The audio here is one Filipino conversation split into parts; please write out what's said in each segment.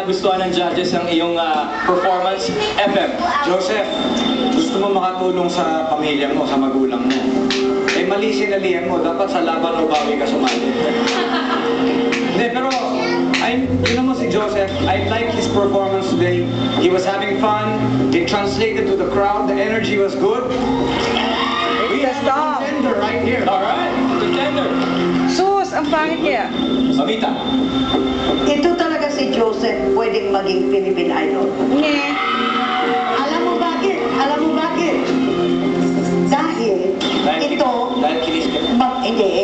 nagustuhan ng judges ang iyong performance. FM. Joseph, gusto mo makatulong sa pamilya mo, sa magulang mo. Eh, mali sinalihan mo. Dapat sa laban o bawi ka sumali. Hindi, pero, yun mo si Joseph, I like his performance today. He was having fun. It translated to the crowd. The energy was good. We have a contender right here. Alright, contender. Sus, ang pangit kaya. Mamita. Ito talaga si Joseph pwedeng maging Philippine Idol. Nye. Alam mo bakit? Alam mo bakit? Dahil Dahil kinis ka.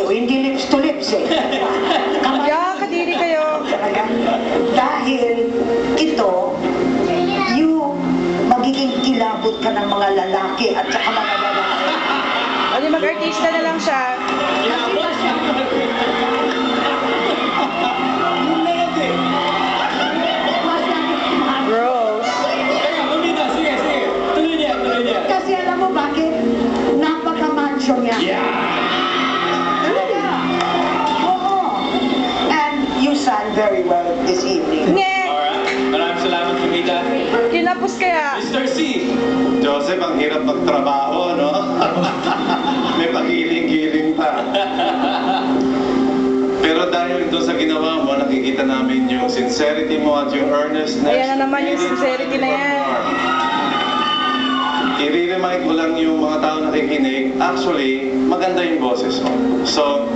hindi lips to lips eh. Kaya, kadiri kayo. Dahil ito, yung magiging kilabot ka ng mga lalaki at saka mga lalaki. O di mag-artista na lang siya. Gross. Teka, Mamita, sige. Tuloy niya. Kasi alam mo bakit? Napaka-macho niya. Talaga. Oo. And you sang very well this evening. Nye. Alright, maraming salamat, Mamita. Kinapos kaya. Mr. C. Joseph, ang hirap magtrabaho, no? May pagiling-giling pa. Pero dahil doon sa ginawa mo, nakikita namin yung sincerity mo at yung earnestness. Ayan na naman yung sincerity na yan. I-remind ko lang yung mga tao nakikinig, actually, maganda yung boses mo. So,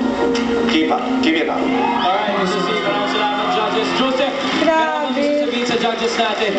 keep it up. Alright, Mr. C, maraming salamat, judges. Joseph, meron kang gusto sabihin sa judges natin.